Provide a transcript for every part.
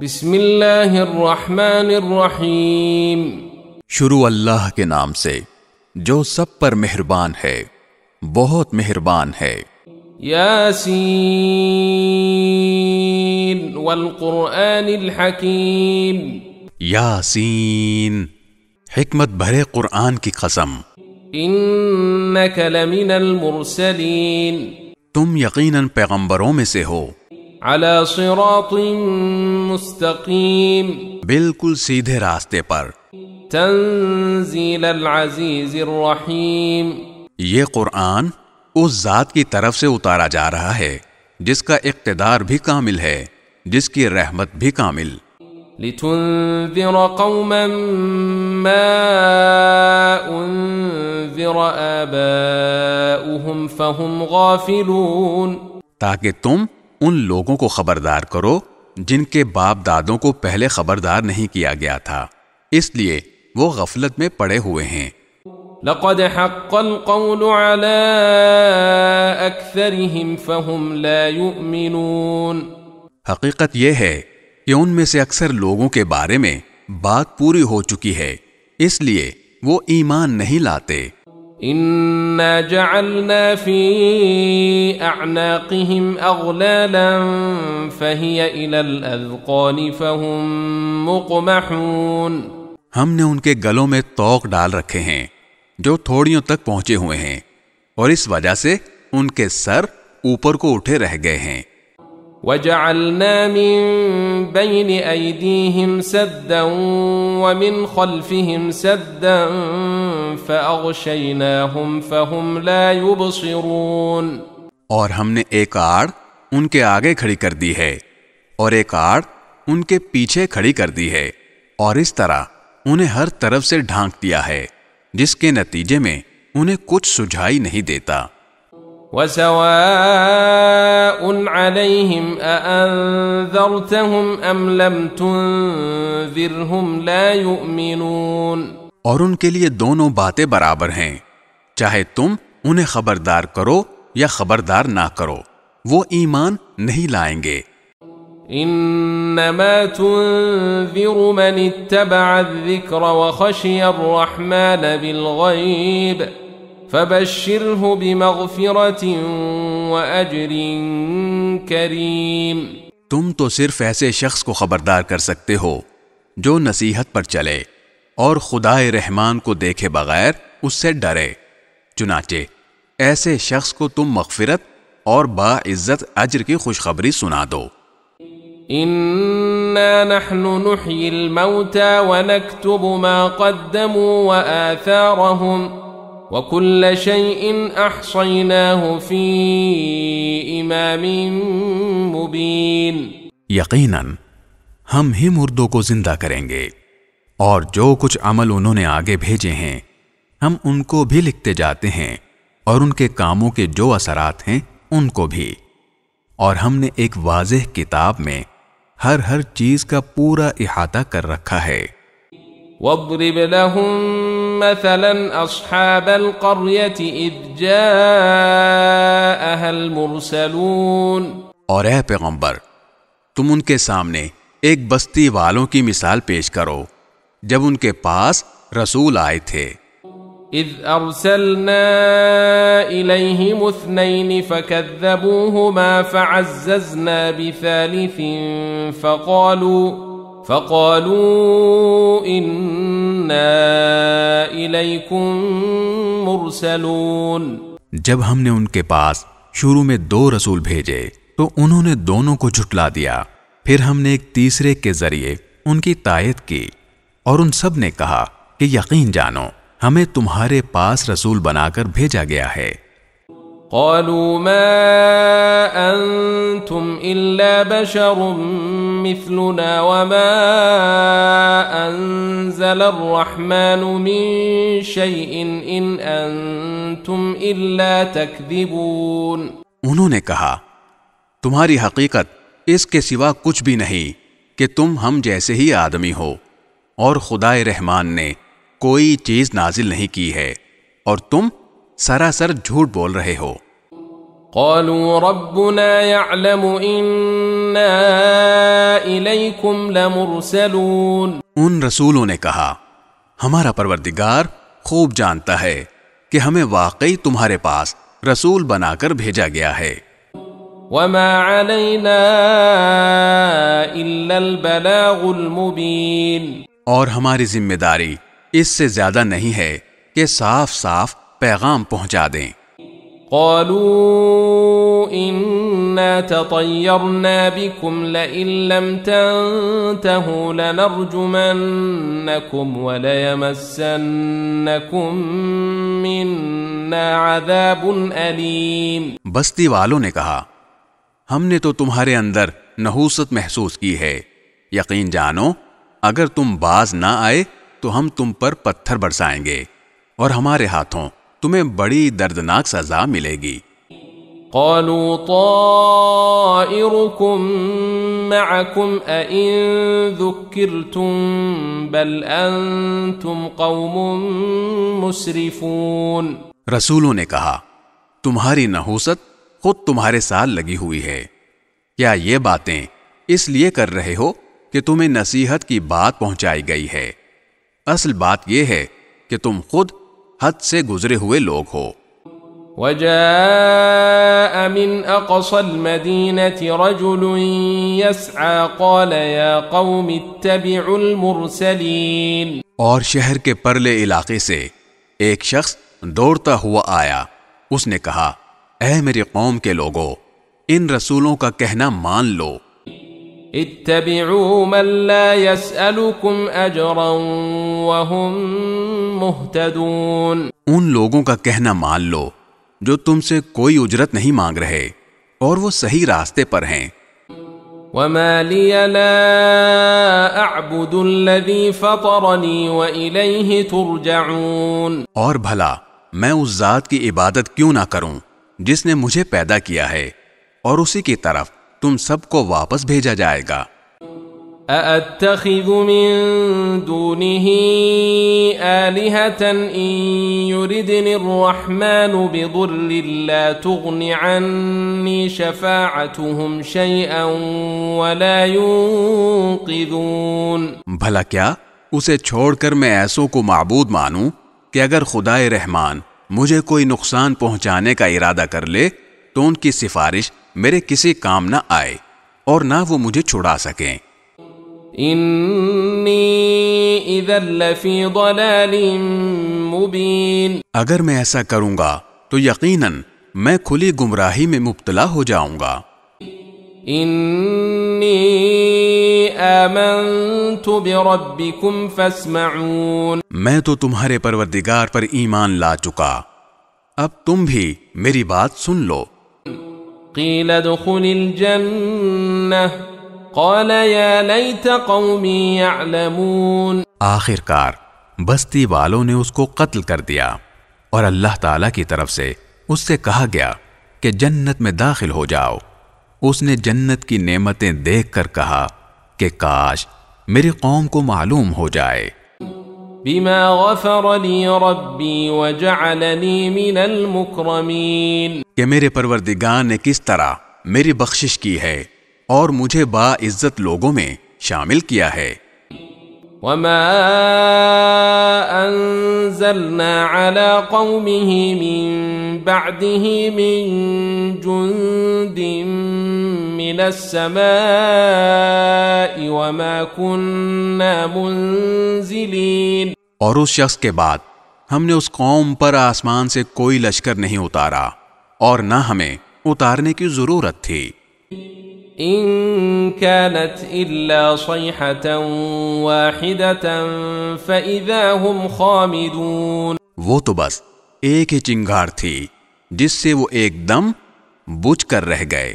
بسم اللہ الرحمن الرحیم۔ شروع اللہ کے نام سے جو سب پر مہربان ہے، بہت مہربان ہے۔ یاسین والقرآن الحکیم۔ یاسین، حکمت بھرے قرآن کی قسم۔ انک لمن المرسلین۔ تم یقیناً پیغمبروں میں سے ہو۔ علی صراط مستقیم۔ بالکل سیدھے راستے پر۔ تنزیل العزیز الرحیم۔ یہ قرآن اس ذات کی طرف سے اتارا جا رہا ہے جس کا اقتدار بھی کامل ہے، جس کی رحمت بھی کامل۔ لتنذر قوما ما انذر آباؤهم فهم غافلون۔ تاکہ تم ان لوگوں کو خبردار کرو جن کے باپ دادوں کو پہلے خبردار نہیں کیا گیا تھا، اس لیے وہ غفلت میں پڑے ہوئے ہیں۔ لقد حق القول على اکثرهم فهم لا يؤمنون۔ حقیقت یہ ہے کہ ان میں سے اکثر لوگوں کے بارے میں بات پوری ہو چکی ہے، اس لیے وہ ایمان نہیں لاتے۔ انا جعلنا في اعناقهم اغلالا فهي الى الاذقان فهم مقمحون۔ ہم نے ان کے گلوں میں طوق ڈال رکھے ہیں جو تھوڑیوں تک پہنچے ہوئے ہیں، اور اس وجہ سے ان کے سر اوپر کو اٹھے رہ گئے ہیں۔ وجعلنا من بين أيديهم سدا ومن خلفهم سدا فأغشيناهم فهم لا يبصرون۔ اور ہم نے ایک آڑ ان کے آگے کھڑی کر دی ہے اور ایک آڑ ان کے پیچھے کھڑی کر دی ہے، اور اس طرح انہیں ہر طرف سے ڈھانک دیا ہے جس کے نتیجے میں انہیں کچھ سجھائی نہیں دیتا۔ وَسَوَاءٌ عَلَيْهِمْ أَأَنذَرْتَهُمْ أَمْ لَمْ تُنذِرْهُمْ لَا يُؤْمِنُونَ۔ اور ان کے لیے دونوں باتیں برابر ہیں، چاہے تم انہیں خبردار کرو یا خبردار نہ کرو، وہ ایمان نہیں لائیں گے۔ انما تنذر من اتبع الذکر وخشی الرحمن بالغیب فبشره بمغفرة وأجر کریم۔ تم تو صرف ایسے شخص کو خبردار کر سکتے ہو جو نصیحت پر چلے اور خدائے رحمان کو دیکھے بغیر اس سے ڈرے، چنانچہ ایسے شخص کو تم مغفرت اور باعزت اجر کی خوشخبری سنا دو۔ انا نحن نحيي الموتى ونكتب ما قدموا وآثارهم وكل شيء احصيناه في امام مبين۔ یقیناً ہم ہی مردوں کو زندہ کریں گے، اور جو کچھ عمل انہوں نے آگے بھیجے ہیں ہم ان کو بھی لکھتے جاتے ہیں، اور ان کے کاموں کے جو اثرات ہیں ان کو بھی، اور ہم نے ایک واضح کتاب میں ہر چیز کا پورا احاطہ کر رکھا ہے۔ واضرب لهم مثلا اصحاب القرية اذ جاءها المرسلون۔ اور اے پیغمبر، تم ان کے سامنے ایک بستی والوں کی مثال پیش کرو جب ان کے پاس رسول آئے تھے۔ اذ ارسلنا الیہم اثنین فکذبوہما فعززنا بثالث فقالوا انا الیکم مرسلون۔ جب ہم نے ان کے پاس شروع میں 2 رسول بھیجے تو انہوں نے دونوں کو جھٹلا دیا، پھر ہم نے ایک تیسرے کے ذریعے ان کی تائید کی، اور ان سب نے کہا کہ یقین جانو ہمیں تمہارے پاس رسول بنا کر بھیجا گیا ہے۔ قالوا ما انتم الا بشر مثلنا وما انزل الرحمن من شيء ان انتم الا تكذبون۔ انہوں نے کہا تمہاری حقیقت اس کے سوا کچھ بھی نہیں کہ تم ہم جیسے ہی آدمی ہو، اور خدائے رحمان نے کوئی چیز نازل نہیں کی ہے، اور تم سراسر جھوٹ بول رہے ہو۔ قالوا ربنا يعلم إنا إليكم لمرسلون. ان رسولوں نے کہا ہمارا پروردگار خوب جانتا ہے کہ ہمیں واقعی تمہارے پاس رسول بنا کر بھیجا گیا ہے. وما علينا إلا البلاغ المبين. اور ہماری ذمہ داری اس سے زیادہ نہیں ہے کہ صاف صاف پیغام پہنچا دیں. قالوا إنا تطيرنا بكم لئن لم تنتهوا لنرجمنكم وليمسنكم منا عذاب أليم. بستی والوں نے کہا ہم نے تو تمہارے اندر نحوست محسوس کی ہے، یقین جانو اگر تم باز نہ آئے تو ہم تم پر پتھر برسائیں گے اور ہمارے ہاتھوں تمہیں بڑی دردناک سزا ملے گی. قالوا طائركم معكم أئن ذكرتم بل أنتم قوم مسرفون. رسولوں نے کہا تمہاری نحوست خود تمہارے ساتھ لگی ہوئی ہے، کیا یہ باتیں اس لیے کر رہے ہو کہ تمہیں نصیحت کی بات پہنچائی گئی ہے؟ اصل بات یہ ہے کہ تم خود حد سے گزرے ہوئے لوگ ہو. وجاء من أقصى المدينة رجل يسعى قال يا قوم اتبعوا المرسلين. اور شہر کے پرلے علاقے سے ایک شخص دوڑتا ہوا آیا، اس نے کہا اے میری قوم کے لوگوں ان رسولوں کا کہنا مان لو. اتبعوا من لا يسألكم أجرا وهم مهتدون. ان لوگوں کا کہنا مان لو جو تم سے کوئی اجرت نہیں مانگ رہے اور وہ صحیح راستے پر ہیں. وما لي لا أعبد الذي فطرني وإليه ترجعون. اور بھلا میں اس ذات کی عبادت کیوں نہ کروں جس نے مجھے پیدا کیا ہے اور اسی کی طرف تم سب کو واپس بھیجا جائے گا. أأتخذ من دونه آلهة إن يردني الرحمن بضر لا تغن عني شفاعتهم شيئا ولا ينقذون. بھلا کیا اسے چھوڑ کر میں ایسوں کو معبود مانوں کہ اگر خدائے رحمان مجھے کوئی نقصان پہنچانے کا ارادہ کر لے تو ان کی سفارش میرے کسی کام نہ آئے اور نہ وہ مجھے چھڑا سکیں. انی اذا لفی ضلال مبین. اگر میں ایسا کروں گا تو یقیناً میں کھلی گمراہی میں مبتلا ہو جاؤں گا. انی آمنت بربکم فاسمعون. میں تو تمہارے پروردگار پر ایمان لا چکا، اب تم بھی میری بات سن لو. قیل ادخل الجنہ قال یا لیت قومی یعلمون. آخر کار بستی والوں نے اس کو قتل کر دیا اور اللہ تعالی کی طرف سے اس سے کہا گیا کہ جنت میں داخل ہو جاؤ. اس نے جنت کی نعمتیں دیکھ کر کہا کہ کاش میری قوم کو معلوم ہو جائے. بما غفر لی ربی وجعلنی من المکرمین. کہ میرے پروردگار نے کس طرح میری بخشش کی ہے اور مجھے باعزت لوگوں میں شامل کیا ہے. وما انزلنا على قومه من بعده من جند من السماء وما كنا منزلين. اور اس شخص کے بعد ہم نے اس قوم پر آسمان سے کوئی لشکر نہیں اتارا اور نہ ہمیں اتارنے کی ضرورت تھی. ان كانت الا صيحة واحدة فاذا هم خامدون. وہ تو بس ایک ہی چنگار تھی جس سے وہ ایک دم بجھ کر رہ گئے.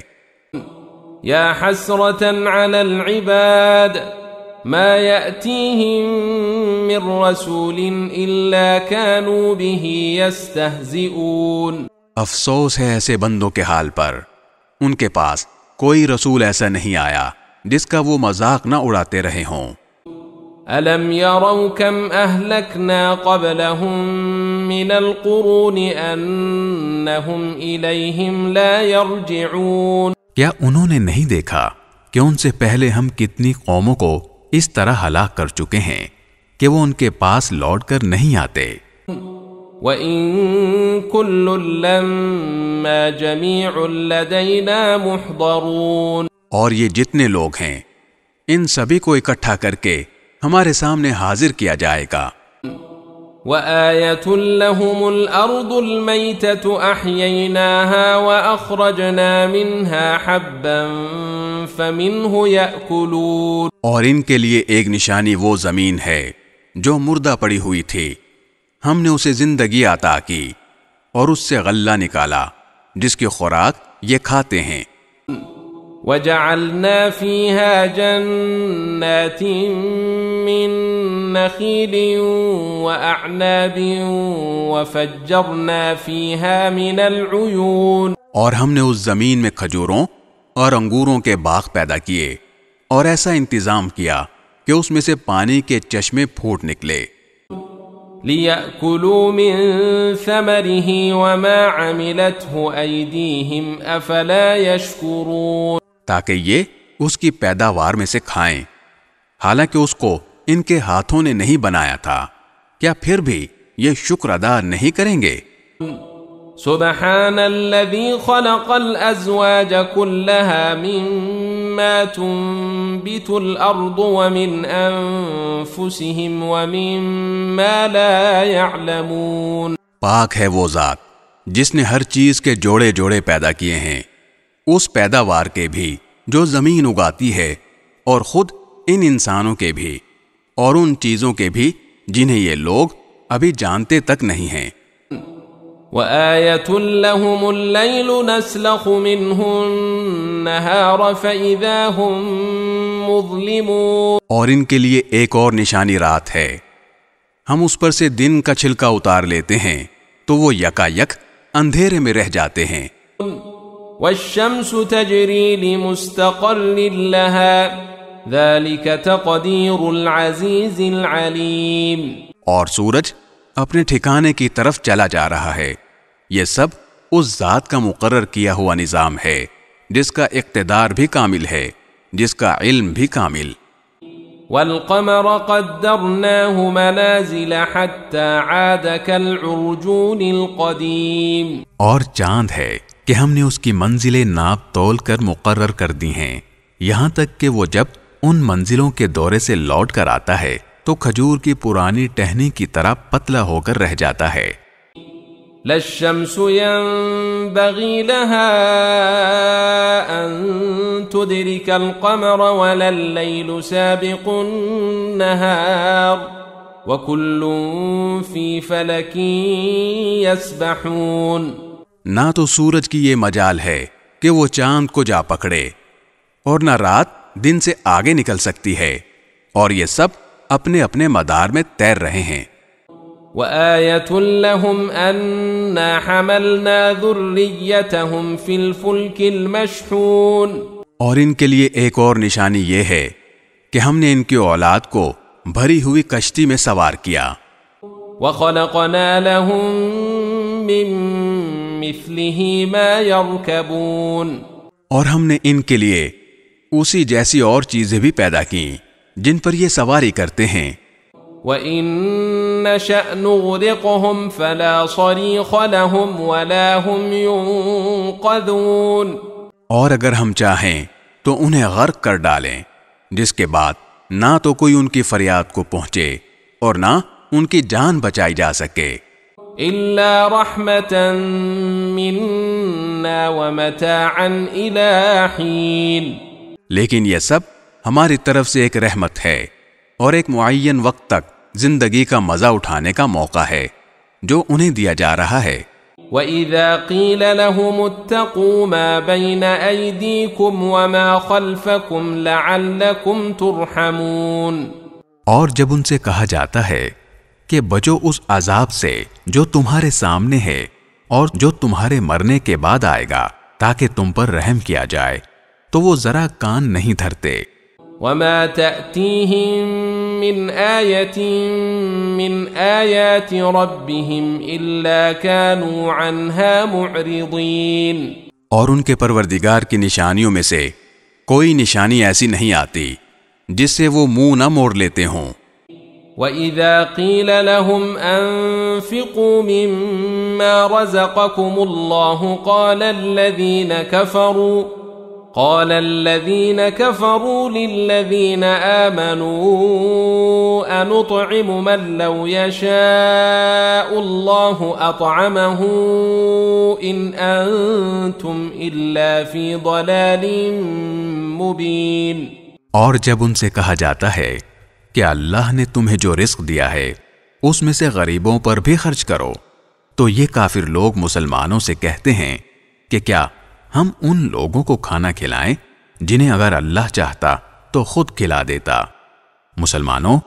یا حسرة على العباد ما يأتيهم من رسول الا كانوا به يستهزئون. افسوس ہے ایسے بندوں کے حال پر، ان کے پاس کوئی رسول ایسا نہیں آیا جس کا وہ مذاق نہ اڑاتے رہے ہوں. ألم يروا كم أهلكنا قبلهم من القرون أنهم إليهم لا يرجعون. کیا انہوں نے نہیں دیکھا کہ ان سے پہلے ہم کتنی قوموں کو اس طرح ہلاک کر چکے ہیں کہ وہ ان کے پاس لوٹ کر نہیں آتے. وَإِن كُلٌّ لَّمَّا جَمِيعٌ لَّدَيْنَا مُحْضَرُونَ. اور یہ جتنے لوگ ہیں ان سبھی کو اکٹھا کر کے ہمارے سامنے حاضر کیا جائے گا. وَآيَةٌ لَّهُمُ الْأَرْضُ الْمَيْتَةُ أَحْيَيْنَاهَا وَأَخْرَجْنَا مِنْهَا حَبًّا فَمِنْهُ يَأْكُلُونَ. اور ان کے لیے ایک نشانی وہ زمین ہے جو مردہ پڑی ہوئی تھی، ہم نے اسے زندگی عطا کی اور اس سے غلہ نکالا جس کی خوراک یہ کھاتے ہیں. وَجَعَلْنَا فِيهَا جَنَّاتٍ مِّن نَّخِيلٍ وَأَعْنَابٍ وَفَجَّرْنَا فِيهَا مِنَ الْعُيُونِ. اور ہم نے اس زمین میں کھجوروں اور انگوروں کے باغ پیدا کیے اور ایسا انتظام کیا کہ اس میں سے پانی کے چشمے پھوٹ نکلے. لِيَأْكُلُوا مِن ثَمَرِهِ وَمَا عَمِلَتْهُ أَيْدِيهِمْ أَفَلَا يَشْكُرُونَ. تاکہ یہ اس کی پیداوار میں سے کھائیں، حالانکہ اس کو ان کے ہاتھوں نے نہیں بنایا تھا، کیا پھر بھی یہ شکر ادا نہیں کریں گے؟ سبحان الذي خلق الأزواج كلها مما تنبت الأرض ومن أنفسهم ومما لا يعلمون. پاک ہے وہ ذات جس نے ہر چیز کے جوڑے جوڑے پیدا کیے ہیں، اس پیداوار کے بھی جو زمین اگاتی ہے اور خود ان انسانوں کے بھی اور ان چیزوں کے بھی جنہیں یہ لوگ ابھی جانتے تک نہیں ہیں. وَآيَةٌ لَّهُمُ اللَّيْلُ نَسْلَخُ مِنْهُ النَّهَارَ فَإِذَا هُم مُظْلِمُونَ. اور ان کے لیے ایک اور نشانی رات ہے، ہم اس پر سے دن کا چھلکا اتار لیتے ہیں تو وہ یکا یک اندھیرے میں رہ جاتے ہیں. وَالشَّمْسُ تَجْرِي لِمُسْتَقَرٍّ لَّهَا ذَلِكَ تَقْدِيرُ الْعَزِيزِ الْعَلِيمِ. اور سورج اپنے ٹھکانے کی طرف چلا جا رہا ہے، یہ سب اس ذات کا مقرر کیا ہوا نظام ہے جس کا اقتدار بھی کامل ہے، جس کا علم بھی کامل. وَالْقَمَرَ قَدَّرْنَاهُ مَنَازِلَ حَتَّى عَادَ كَالْعُرْجُونِ الْقَدِيمِ. اور چاند ہے کہ ہم نے اس کی منزلیں ناپ تول کر مقرر کر دی ہیں، یہاں تک کہ وہ جب ان منزلوں کے دورے سے لوٹ کر آتا ہے تو کھجور کی پرانی ٹہنی کی طرح پتلا ہو کر رہ جاتا ہے. لا الشمس ينبغي لها أن تدرك القمر ولا الليل سابق النهار وكل في فلك يسبحون. نہ تو سورج کی یہ مجال ہے کہ وہ چاند کو جا پکڑے اور نہ رات دن سے آگے نکل سکتی ہے، اور یہ سب اپنے اپنے مدار میں تیر رہے ہیں. وَآيَةٌ لَّهُمْ أَنَّا حَمَلْنَا ذُرِّيَّتَهُمْ فِي الْفُلْكِ الْمَشْحُونِ. اور ان کے لیے ایک اور نشانی یہ ہے کہ ہم نے ان کی اولاد کو بھری ہوئی کشتی میں سوار کیا. وَخَلَقْنَا لَهُم مِّن مِّثْلِهِ مَا يَرْكَبُونَ. اور ہم نے ان کے لیے اسی جیسی اور چیزیں بھی پیدا کی جن پر یہ سواری کرتے ہیں. وَإِن نَّشَأْ نُغْرِقْهُمْ فَلَا صَرِيخَ لَهُمْ وَلَا هُمْ يُنقَذُونَ. اور اگر ہم چاہیں تو انہیں غرق کر ڈالیں، جس کے بعد نہ تو کوئی ان کی فریاد کو پہنچے اور نہ ان کی جان بچائی جا سکے. إِلَّا رَحْمَةً مِّنَّا وَمَتَاعًا إِلَىٰ حِينٍ. لیکن یہ سب ہماری طرف سے ایک رحمت ہے اور ایک معین وقت تک زندگی کا مزہ اٹھانے کا موقع ہے جو انہیں دیا جا رہا ہے. وَإِذَا قِيلَ لَهُمُ اتَّقُوا مَا بَيْنَ أَيْدِيكُمْ وَمَا خَلْفَكُمْ لَعَلَّكُمْ تُرْحَمُونَ. اور جب ان سے کہا جاتا ہے کہ بچو اس عذاب سے جو تمہارے سامنے ہے اور جو تمہارے مرنے کے بعد آئے گا تاکہ تم پر رحم کیا جائے، تو وہ ذرا کان نہیں دھرتے. وَمَا تَأْتِيهِم من آية من آيات ربهم إلا كانوا عنها معرضين. اور ان کے پروردگار کی نشانیوں میں سے کوئی نشانی ایسی نہیں آتی جس سے وہ منہ نہ موڑ لیتے ہوں. وَإِذَا قِيلَ لَهُمْ أَنفِقُوا مِمَّا رَزَقَكُمُ اللَّهُ قال الذين كفروا للذين آمنوا أنطعم من لو يشاء الله أطعمه إن أنتم إلا في ضلال مبين. اور جب ان سے کہا جاتا ہے کہ اللہ نے تمہیں جو رزق دیا ہے اس میں سے غریبوں پر بھی خرچ کرو، تو یہ کافر لوگ مسلمانوں سے کہتے ہیں کہ کیا ہم ان لوگوں کو کھانا کھلائیں جنہیں اگر اللہ چاہتا تو خود کھلا دیتا. مسلمانوں،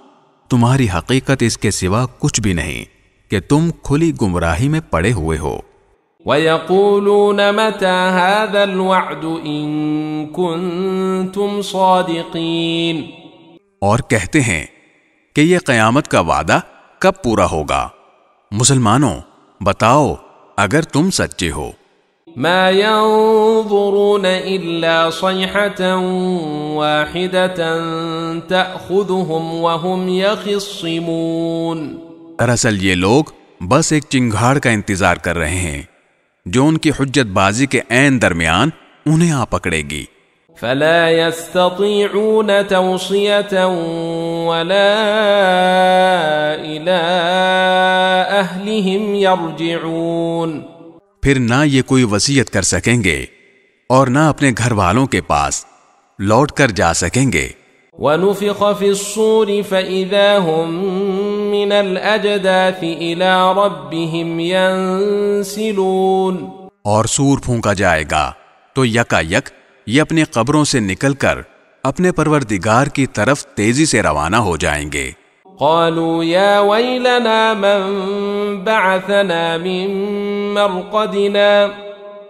تمہاری حقیقت اس کے سوا کچھ بھی نہیں کہ تم کھلی گمراہی میں پڑے ہوئے ہو. وَيَقُولُونَ مَتَى هَذَا الْوَعْدُ إِن كُنتُمْ صَادِقِينَ. اور کہتے ہیں کہ یہ قیامت کا وعدہ کب پورا ہوگا؟ مسلمانوں بتاؤ اگر تم سچے ہو. ما ينظرون إلا صيحة واحدة تأخذهم وهم يخصمون. دراصل یہ لوگ بس ایک چنگھاڑ کا انتظار کر رہے ہیں جو ان کی حجت بازی کے عین درمیان انہیں آ پکڑے گی. فلا يستطيعون توصية ولا إلى أهلهم يرجعون. پھر نہ یہ کوئی وصیت کر سکیں گے اور نہ اپنے گھر والوں کے پاس لوٹ کر جا سکیں گے. وَنُفِخَ فِي الصُّورِ فَإِذَا هُم مِّنَ الْأَجْدَاثِ إِلَىٰ رَبِّهِمْ يَنسِلُونَ. اور سور پھونکا جائے گا تو یکا یک یہ اپنے قبروں سے نکل کر اپنے پروردگار کی طرف تیزی سے روانہ ہو جائیں گے. قالوا يا ويلنا من بعثنا من مرقدنا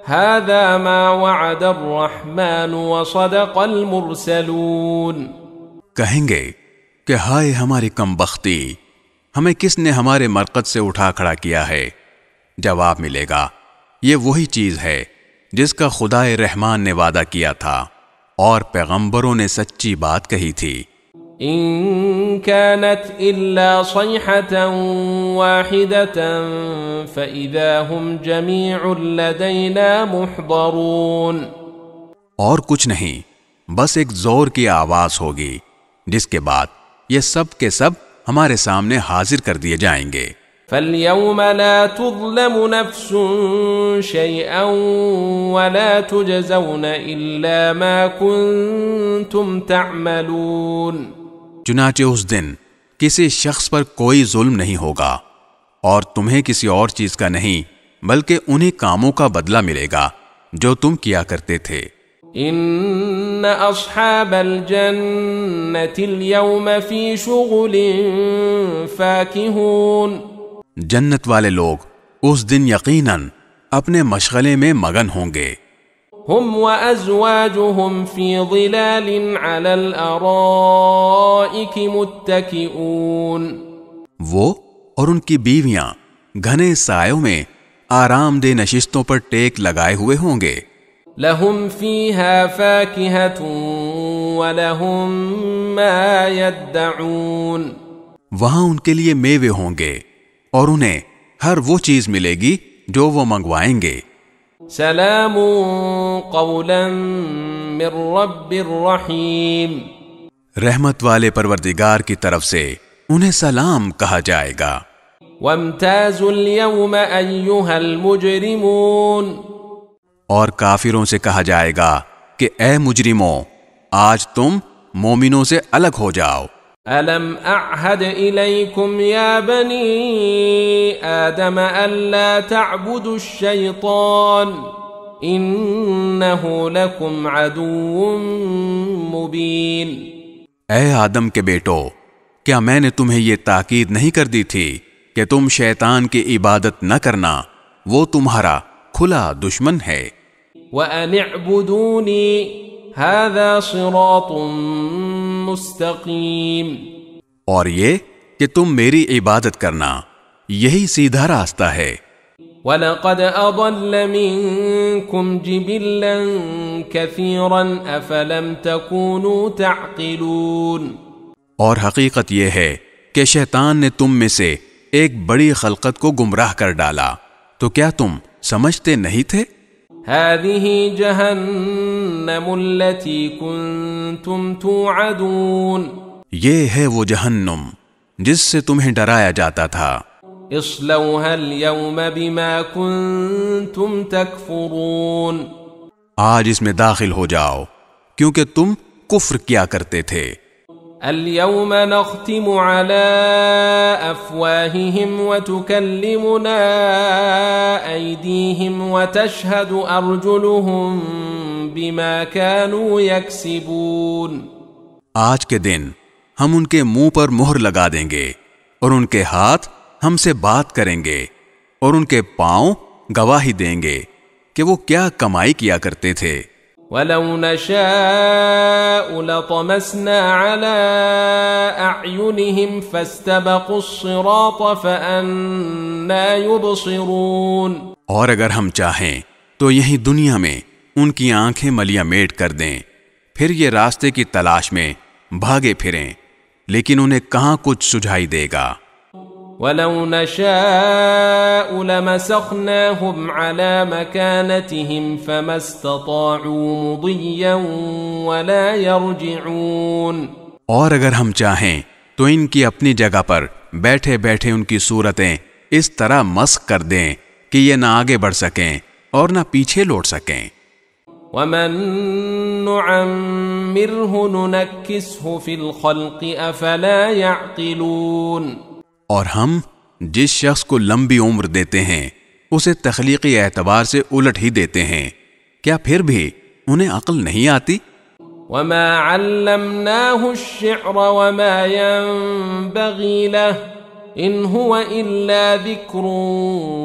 هذا ما وعد الرحمن وصدق المرسلون. کہیں گے کہ ہائے ہماری کم بختی، ہمیں کس نے ہمارے مرقد سے اٹھا کھڑا کیا ہے؟ جواب ملے گا یہ وہی چیز ہے جس کا خدائے رحمان نے وعدہ کیا تھا اور پیغمبروں نے سچی بات کہی تھی. إن كانت إلا صيحة واحدة فإذا هم جميع لدينا محضرون. اور کچھ نہیں، بس ایک زور کی آواز ہوگی جس کے بعد یہ سب کے سب ہمارے سامنے حاضر کر دیے جائیں گے. فَالْيَوْمَ لَا تُظْلَمُ نَفْسٌ شَيْئًا وَلَا تُجْزَوْنَ إِلَّا مَا كُنتُمْ تَعْمَلُونَ. چنانچہ اس دن کسی شخص پر کوئی ظلم نہیں ہوگا اور تمہیں کسی اور چیز کا نہیں بلکہ انہی کاموں کا بدلہ ملے گا جو تم کیا کرتے تھے. ان اصحاب الجنة اليوم في شغل فاكهون. جنت والے لوگ اس دن یقیناً اپنے مشغلے میں مگن ہوں گے. هم وأزواجهم في ظلال على الأرائك متكئون. وہ اور ان کی بیویاں گھنے سایوں میں آرام دہ نشستوں پر ٹیک لگائے ہوئے ہوں گے. لهم فيها فاكهة ولهم ما يدعون. وہاں ان کے لیے میوے ہوں گے اور انہیں ہر وہ چیز ملے گی جو وہ منگوائیں گے. سلام قولا من رب الرحیم. رحمت والے پروردگار کی طرف سے انہیں سلام کہا جائے گا. وامتازوا اليوم ایھا المجرمون. اور کافروں سے کہا جائے گا کہ اے مجرموں، آج تم مومنوں سے الگ ہو جاؤ. أَلَمْ أَعْهَدْ إِلَيْكُمْ يَا بَنِي آدَمَ أَلَّا تَعْبُدُوا الشَّيْطَانَ إِنَّهُ لَكُمْ عَدُوٌّ مُبِينٌ. اے آدم کے بیٹو، کیا میں نے تمہیں یہ تاکید نہیں کر دی تھی کہ تم شیطان کی عبادت نہ کرنا، وہ تمہارا کھلا دشمن ہے. وَأَنِ اعْبُدُونِي هَذَا صِرَاطٌ مُسْتَقِيمٌ. اور یہ کہ تم میری عبادت کرنا، یہی سیدھا راستہ ہے۔ وَلَقَدْ أَضَلَّ مِنكُمْ جِبِلًّا كَثِيرًا أَفَلَمْ تَكُونُوا تَعْقِلُونَ، اور حقیقت یہ ہے کہ شیطان نے تم میں سے ایک بڑی خلقت کو گمراہ کر ڈالا، تو کیا تم سمجھتے نہیں تھے؟ هَذِهِ جَهَنَّمُ الَّتِي كُنتُمْ تُوعَدُونَ، یہ ہے وہ جہنم جس سے تمہیں ڈرایا جاتا تھا۔ اصلوها اليوم بما كنتم تكفرون، آج اس میں داخل ہو جاؤ کیونکہ تم کفر کیا کرتے تھے۔ اليوم نختم على افواههم وتكلمنا ايديهم وتشهد ارجلهم بما كانوا يكسبون، آج کے دن ہم ان کے منہ پر مہر لگا دیں گے اور ان کے ہاتھ ہم سے بات کریں گے اور ان کے پاؤں گواہی دیں گے کہ وہ کیا کمائی کیا کرتے تھے۔ وَلَوْ نَشَاءُ لَطَمَسْنَا عَلَىٰ أَعْيُنِهِمْ فَاسْتَبَقُوا الصِّرَاطَ فَأَنَّىٰ يُبْصِرُونَ، اور اگر ہم چاہیں تو یہیں دنیا میں ان کی آنکھیں ملیاں میٹ کر دیں، پھر یہ راستے کی تلاش میں بھاگے پھریں، لیکن انہیں کہاں کچھ سجھائی دے گا۔ وَلَوْ نَشَاءُ لَمَسَخْنَاهُمْ عَلَىٰ مَكَانَتِهِمْ فَمَا اسْتَطَاعُوا مُضِيًّا وَلَا يَرْجِعُونَ، اور اگر ہم چاہیں تو ان کی اپنی جگہ پر بیٹھے بیٹھے ان کی صورتیں اس طرح مسخ کر دیں کہ یہ نہ آگے بڑھ سکیں اور نہ پیچھے لوٹ سکیں۔ وَمَن نُعَمِّرْهُ نُنَكِّسْهُ فِي الْخَلْقِ أَفَلَا يَعْقِلُونَ، اور ہم جس شخص کو لمبی عمر دیتے ہیں اسے تخلیقی اعتبار سے الٹ ہی دیتے ہیں، کیا پھر بھی انہیں عقل نہیں آتی؟ وَمَا عَلَّمْنَاهُ الشِّعْرَ وَمَا يَنبَغِي لَهُ إِنْ هُوَ إِلَّا ذِكْرٌ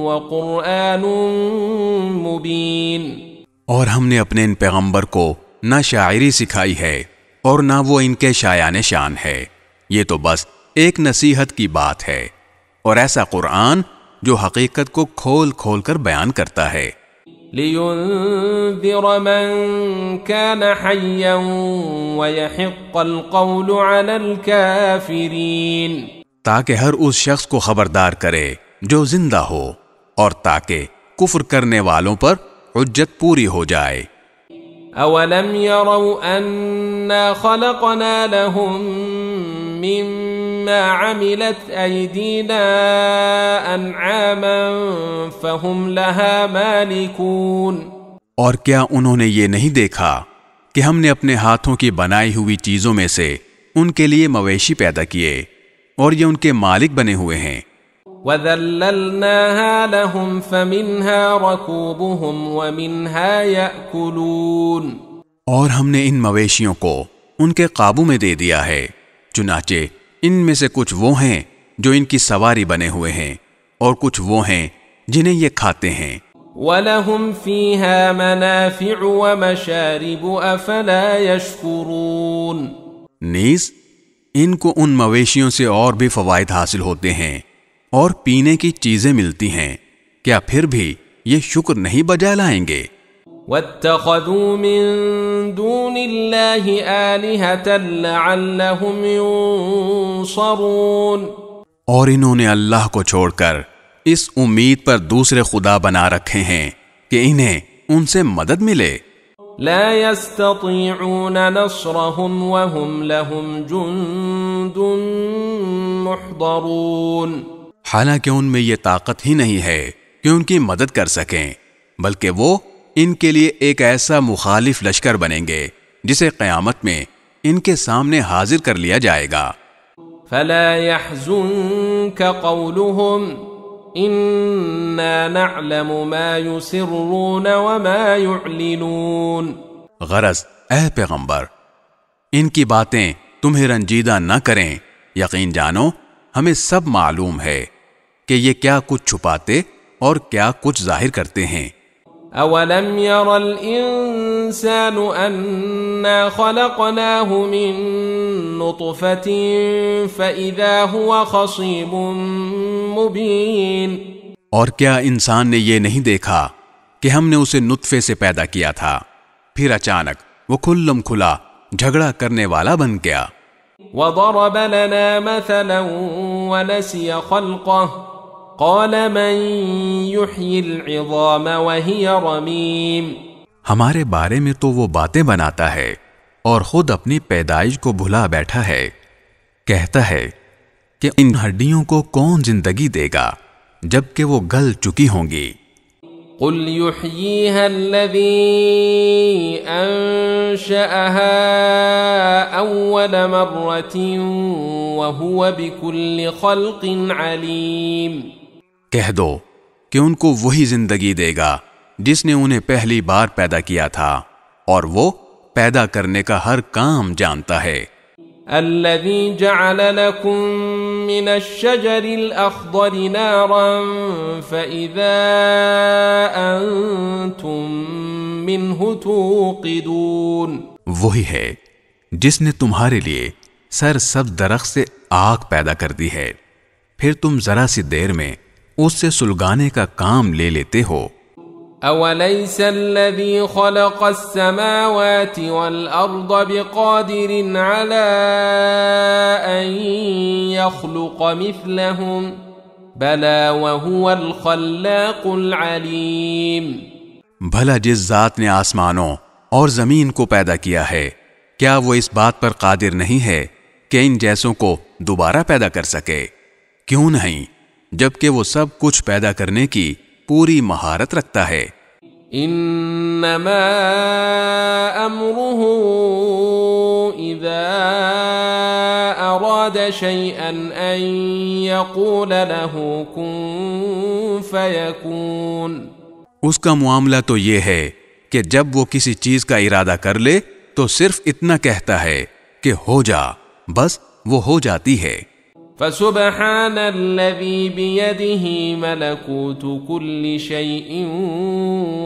وَقُرْآنٌ مُبِينٌ، اور ہم نے اپنے ان پیغمبر کو نہ شاعری سکھائی ہے اور نہ وہ ان کے شایان شان ہے، یہ تو بس ایک نصیحت کی بات ہے، اور ایسا قرآن جو حقیقت کو کھول کھول کر بیان کرتا ہے۔ لِيُنذِرَ مَن كَانَ حَيًّا وَيَحِقَّ الْقَوْلُ عَلَى الْكَافِرِينَ، تاکہ ہر اس شخص کو خبردار کرے جو زندہ ہو، اور تاکہ کفر کرنے والوں پر حجت پوری ہو جائے۔ أَوَلَمْ يَرَوْا أَنَّا خَلَقْنَا لَهُم مِّمَّا عَمِلَتْ أَيْدِينَا أَنْعَامًا فَهُمْ لَهَا مَالِكُونَ، اور کیا انہوں نے یہ نہیں دیکھا کہ ہم نے اپنے ہاتھوں کی بنائی ہوئی چیزوں میں سے ان کے لیے مویشی پیدا کیے اور یہ ان کے مالک بنے ہوئے ہیں۔ وَذَلَّلْنَاهَا لَهُمْ فَمِنْهَا رَكُوبُهُمْ وَمِنْهَا يَأْكُلُونَ، اور ہم نے ان مویشیوں کو ان کے قابو میں دے دیا ہے، چنانچہ ان میں سے کچھ وہ ہیں جو ان کی سواری بنے ہوئے ہیں اور کچھ وہ ہیں جنہیں یہ کھاتے ہیں۔ وَلَهُمْ فِيهَا مَنَافِعُ وَمَشَارِبُ أَفَلَا يَشْكُرُونَ، نیز ان کو ان مویشیوں سے اور بھی فوائد حاصل ہوتے ہیں اور پینے کی چیزیں ملتی ہیں، کیا پھر بھی یہ شکر نہیں بجا لائیں گے؟ وَاتَّخَذُوا مِن دُونِ اللَّهِ آلِهَةً لَعَلَّهُمْ يُنصَرُونَ، اور انہوں نے اللہ کو چھوڑ کر اس امید پر دوسرے خدا بنا رکھے ہیں کہ انہیں ان سے مدد ملے۔ لا يستطيعون نصرهم وهم لهم جند محضرون، حالانکہ ان میں یہ طاقت ہی نہیں ہے کہ ان کی مدد کر سکیں، بلکہ وہ ان کے لیے ایک ایسا مخالف لشکر بنیں گے جسے قیامت میں ان کے سامنے حاضر کر لیا جائے گا۔ فلا يحزنك قولهم إنا نعلم ما يسرون وما يعلنون، غرض اے پیغمبر ان کی باتیں تمہیں رنجیدہ نہ کریں، یقین جانو ہمیں سب معلوم ہے کہ یہ کیا کچھ چھپاتے اور کیا کچھ ظاہر کرتے ہیں۔ أولم ير الإنسان أنا خلقناه من نطفة فإذا هو خصيم مبين اور کیا انسان نے یہ نہیں دیکھا کہ ہم نے اسے نطفے سے پیدا کیا تھا، پھر اچانک وہ کھلم کھلا جھگڑا کرنے والا بن گیا۔ وضرب لنا مثلا ونسي خلقه قال من يحيي العظام وهي رميم، ہمارے بارے میں تو وہ باتیں بناتا ہے اور خود اپنی پیدائش کو بھلا بیٹھا ہے، کہتا ہے کہ ان ہڈیوں کو کون زندگی دے گا جبکہ وہ گل چکی ہوں گی۔ قل يحييها الذي أنشأها أول مرة وهو بكل خلق عليم، کہہ دو کہ ان کو وہی زندگی دے گا جس نے انہیں پہلی بار پیدا کیا تھا اور وہ پیدا کرنے کا ہر کام جانتا ہے۔ الذي جعل لكم من الشجر الأخضر نارا فإذا أنتم منه توقدون، وہی ہے جس نے تمہارے لیے سرسبز درخت سے آگ پیدا کر دی ہے، پھر تم ذرا سی دیر میں اس سے سلگانے کا کام لے لیتے ہو۔ أوليس الذي خلق السماوات والأرض بقادر على أن يخلق مثلهم بلى وهو الخلاق العليم، بھلا جس ذات نے آسمانوں اور زمین کو پیدا کیا ہے کیا وہ اس بات پر قادر نہیں ہے کہ ان جیسوں کو دوبارہ پیدا کر سکے؟ کیوں نہیں، جبکہ وہ سب کچھ پیدا کرنے کی پوری مہارت رکھتا ہے۔ انما امره اذا اراد شيئا ان يقول له كن فيكون، اس کا معاملہ تو یہ ہے کہ جب وہ کسی چیز کا ارادہ کر لے تو صرف اتنا کہتا ہے کہ ہو جا، بس وہ ہو جاتی ہے۔ فسبحان الذي بيده ملكوت كل شيء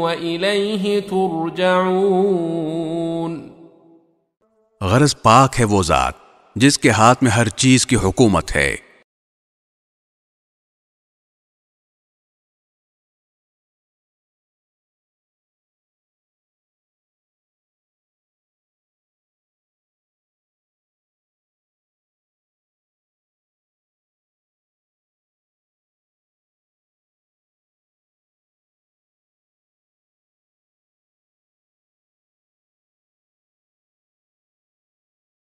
وإليه ترجعون، غرض پاک ہے وہ ذات جس کے ہاتھ میں ہر چیز کی حکومت ہے